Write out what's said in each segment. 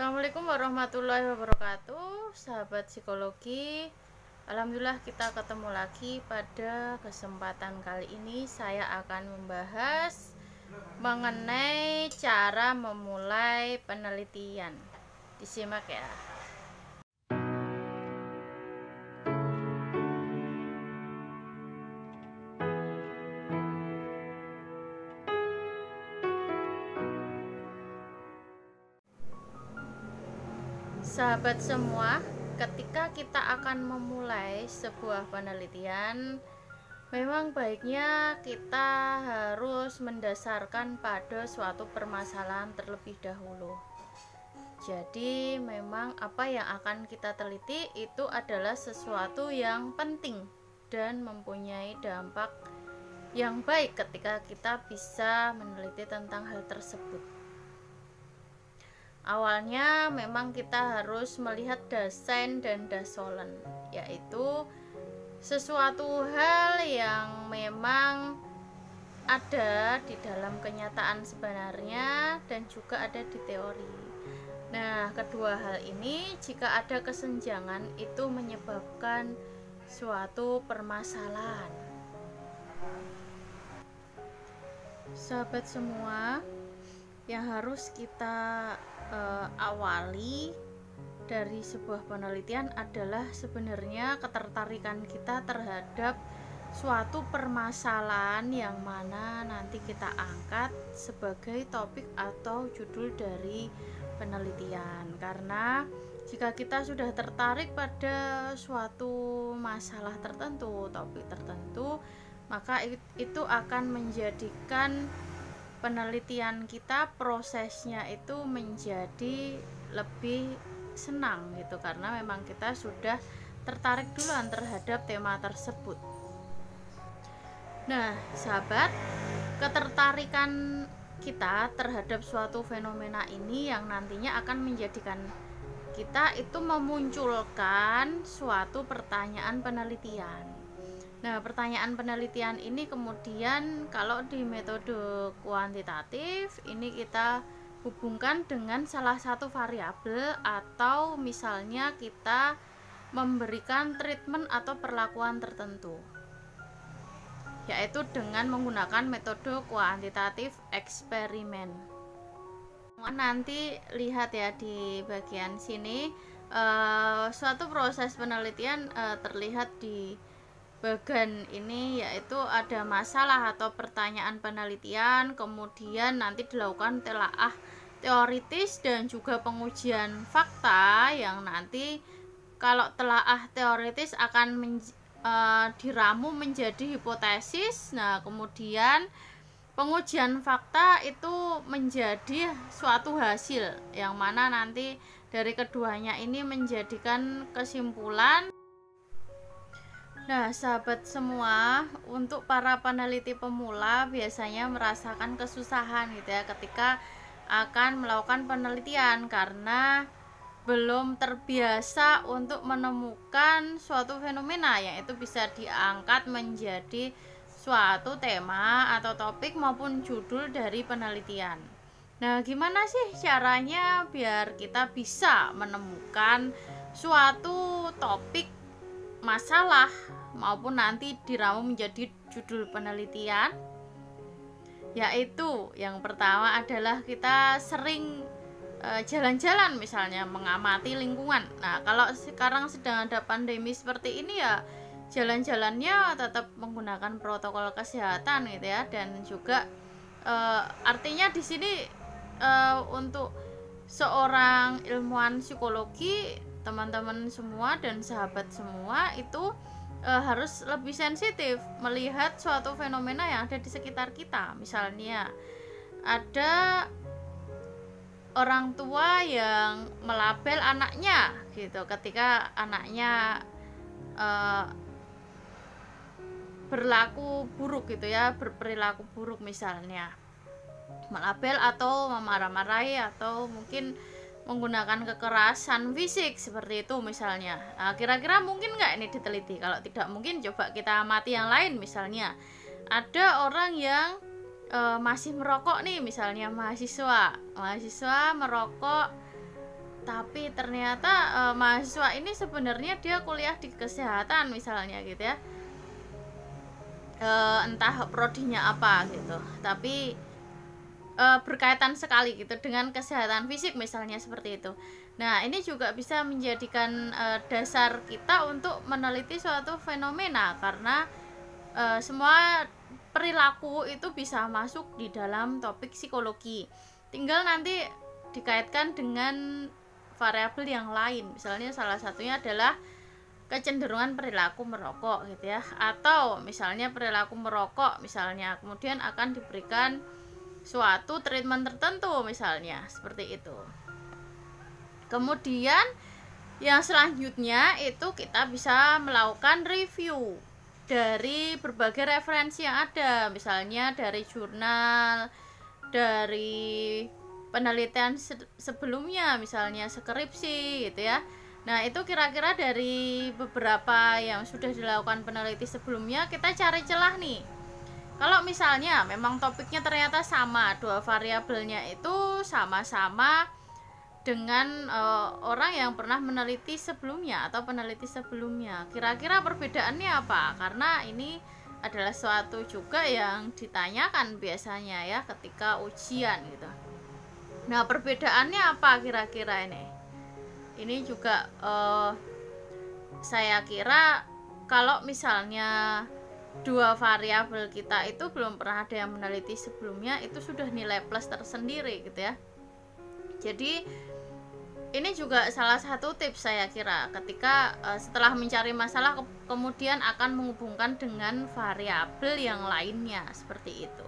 Assalamualaikum warahmatullahi wabarakatuh, sahabat psikologi. Alhamdulillah kita ketemu lagi. Pada kesempatan kali ini saya akan membahas mengenai cara memulai penelitian. Disimak ya. Sahabat semua, ketika kita akan memulai sebuah penelitian, memang baiknya kita harus mendasarkan pada suatu permasalahan terlebih dahulu. Jadi memang apa yang akan kita teliti itu adalah sesuatu yang penting dan mempunyai dampak yang baik ketika kita bisa meneliti tentang hal tersebut. Awalnya memang kita harus melihat dasein dan dasolen, yaitu sesuatu hal yang memang ada di dalam kenyataan sebenarnya dan juga ada di teori. Nah, kedua hal ini jika ada kesenjangan itu menyebabkan suatu permasalahan. Sahabat semua, yang harus kita awali dari sebuah penelitian adalah sebenarnya ketertarikan kita terhadap suatu permasalahan yang mana nanti kita angkat sebagai topik atau judul dari penelitian. Karena jika kita sudah tertarik pada suatu masalah tertentu, topik tertentu, maka itu akan menjadikan penelitian kita, prosesnya itu menjadi lebih senang gitu, karena memang kita sudah tertarik duluan terhadap tema tersebut. Nah, sahabat, ketertarikan kita terhadap suatu fenomena ini yang nantinya akan menjadikan kita itu memunculkan suatu pertanyaan penelitian. Nah, pertanyaan penelitian ini kemudian kalau di metode kuantitatif ini kita hubungkan dengan salah satu variabel, atau misalnya kita memberikan treatment atau perlakuan tertentu, yaitu dengan menggunakan metode kuantitatif eksperimen. Nanti lihat ya di bagian sini, suatu proses penelitian terlihat di bagian ini, yaitu ada masalah atau pertanyaan penelitian, kemudian nanti dilakukan telaah teoritis dan juga pengujian fakta, yang nanti kalau telaah teoritis akan diramu menjadi hipotesis. Nah, kemudian pengujian fakta itu menjadi suatu hasil yang mana nanti dari keduanya ini menjadikan kesimpulan. Nah, sahabat semua, untuk para peneliti pemula biasanya merasakan kesusahan gitu ya ketika akan melakukan penelitian, karena belum terbiasa untuk menemukan suatu fenomena yang itu bisa diangkat menjadi suatu tema atau topik maupun judul dari penelitian. Nah, gimana sih caranya biar kita bisa menemukan suatu topik masalah maupun nanti diramu menjadi judul penelitian? Yaitu yang pertama adalah kita sering jalan-jalan, misalnya mengamati lingkungan. Nah, kalau sekarang sedang ada pandemi seperti ini ya jalan-jalannya tetap menggunakan protokol kesehatan gitu ya, dan juga artinya di sini untuk seorang ilmuwan psikologi, teman-teman semua dan sahabat semua itu harus lebih sensitif melihat suatu fenomena yang ada di sekitar kita. Misalnya ada orang tua yang melabel anaknya gitu, ketika anaknya berlaku buruk gitu ya, berperilaku buruk, misalnya melabel atau memarah-marahi atau mungkin menggunakan kekerasan fisik seperti itu misalnya. Nah, kira-kira mungkin nggak ini diteliti? Kalau tidak mungkin, coba kita amati yang lain. Misalnya ada orang yang masih merokok nih, misalnya mahasiswa merokok tapi ternyata mahasiswa ini sebenarnya dia kuliah di kesehatan misalnya gitu ya, entah prodinya apa gitu, tapi berkaitan sekali gitu dengan kesehatan fisik misalnya seperti itu. Nah, ini juga bisa menjadikan dasar kita untuk meneliti suatu fenomena, karena semua perilaku itu bisa masuk di dalam topik psikologi. Tinggal nanti dikaitkan dengan variabel yang lain. Misalnya salah satunya adalah kecenderungan perilaku merokok gitu ya. Atau misalnya perilaku merokok misalnya kemudian akan diberikan suatu treatment tertentu misalnya seperti itu. Kemudian yang selanjutnya itu kita bisa melakukan review dari berbagai referensi yang ada, misalnya dari jurnal, dari penelitian sebelumnya, misalnya skripsi gitu ya. Nah, itu kira-kira dari beberapa yang sudah dilakukan peneliti sebelumnya, kita cari celah nih. Kalau misalnya memang topiknya ternyata sama, dua variabelnya itu sama-sama dengan orang yang pernah meneliti sebelumnya atau peneliti sebelumnya, kira-kira perbedaannya apa? Karena ini adalah suatu juga yang ditanyakan biasanya ya ketika ujian gitu. Nah, perbedaannya apa kira-kira ini? Ini juga saya kira kalau misalnya dua variabel kita itu belum pernah ada yang meneliti sebelumnya, itu sudah nilai plus tersendiri gitu ya. Jadi ini juga salah satu tips saya kira ketika setelah mencari masalah kemudian akan menghubungkan dengan variabel yang lainnya seperti itu.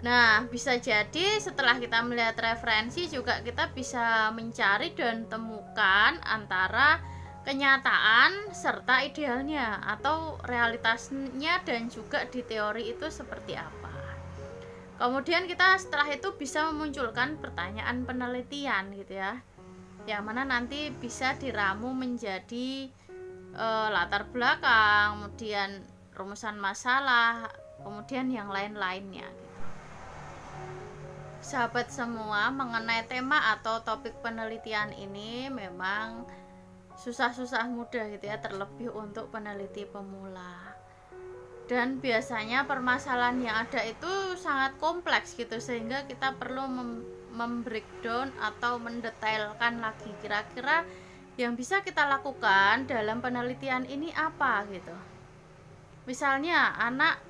Nah, bisa jadi setelah kita melihat referensi juga kita bisa mencari dan temukan antara kenyataan serta idealnya atau realitasnya dan juga di teori itu seperti apa. Kemudian kita setelah itu bisa memunculkan pertanyaan penelitian gitu ya, yang mana nanti bisa diramu menjadi latar belakang, kemudian rumusan masalah, kemudian yang lain-lainnya gitu. Sahabat semua, mengenai tema atau topik penelitian ini memang susah-susah mudah gitu ya, terlebih untuk peneliti pemula. Dan biasanya permasalahan yang ada itu sangat kompleks gitu, sehingga kita perlu membreakdown atau mendetailkan lagi kira-kira yang bisa kita lakukan dalam penelitian ini apa gitu. Misalnya anak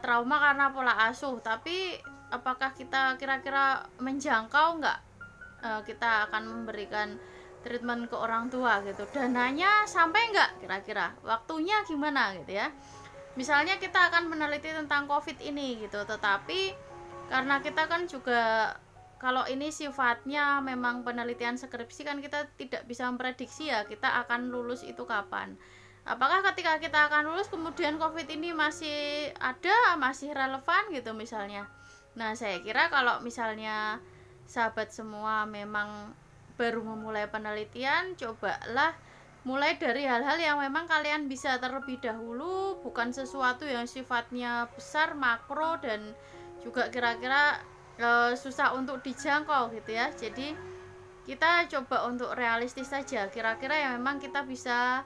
trauma karena pola asuh, tapi apakah kita kira-kira menjangkau nggak kita akan memberikan treatment ke orang tua gitu, dananya sampai nggak kira-kira, waktunya gimana gitu ya. Misalnya kita akan meneliti tentang COVID ini gitu, tetapi karena kita kan juga kalau ini sifatnya memang penelitian skripsi kan kita tidak bisa memprediksi ya kita akan lulus itu kapan. Apakah ketika kita akan lulus kemudian COVID ini masih ada, masih relevan gitu misalnya. Nah, saya kira kalau misalnya sahabat semua memang baru memulai penelitian, cobalah mulai dari hal-hal yang memang kalian bisa terlebih dahulu, bukan sesuatu yang sifatnya besar, makro, dan juga kira-kira susah untuk dijangkau gitu ya. Jadi kita coba untuk realistis saja, kira-kira yang memang kita bisa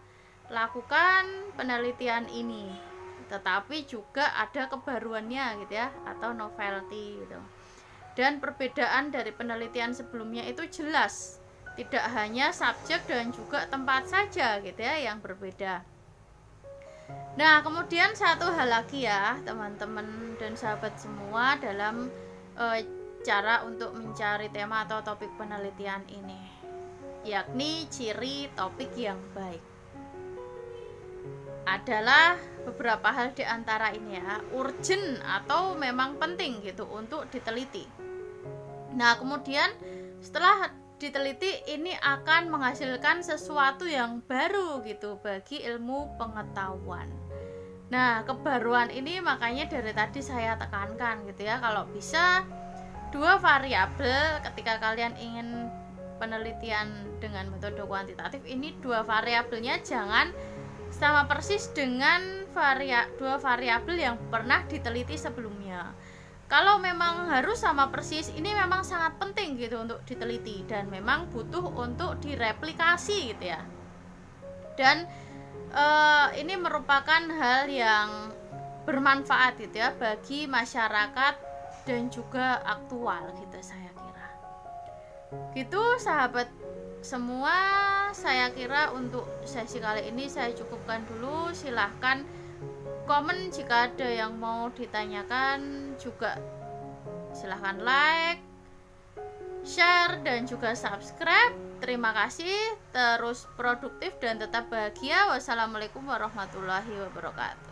lakukan penelitian ini, tetapi juga ada kebaruannya gitu ya, atau novelty gitu. Dan perbedaan dari penelitian sebelumnya itu jelas, tidak hanya subjek dan juga tempat saja gitu ya yang berbeda. Nah, kemudian satu hal lagi ya teman-teman dan sahabat semua dalam cara untuk mencari tema atau topik penelitian ini, yakni ciri topik yang baik. Adalah beberapa hal di antara ini ya, urgent atau memang penting gitu untuk diteliti. Nah, kemudian setelah diteliti ini akan menghasilkan sesuatu yang baru gitu bagi ilmu pengetahuan. Nah, kebaruan ini makanya dari tadi saya tekankan gitu ya, kalau bisa dua variabel ketika kalian ingin penelitian dengan metode kuantitatif ini, dua variabelnya jangan sama persis dengan dua variabel yang pernah diteliti sebelumnya. kalau memang harus sama persis, ini memang sangat penting gitu untuk diteliti dan memang butuh untuk direplikasi gitu ya. Dan ini merupakan hal yang bermanfaat gitu ya bagi masyarakat dan juga aktual gitu saya kira. Gitu sahabat semua, saya kira untuk sesi kali ini saya cukupkan dulu. Silahkan komen jika ada yang mau ditanyakan, juga silahkan like, share, dan juga subscribe. Terima kasih, terus produktif dan tetap bahagia. Wassalamualaikum warahmatullahi wabarakatuh.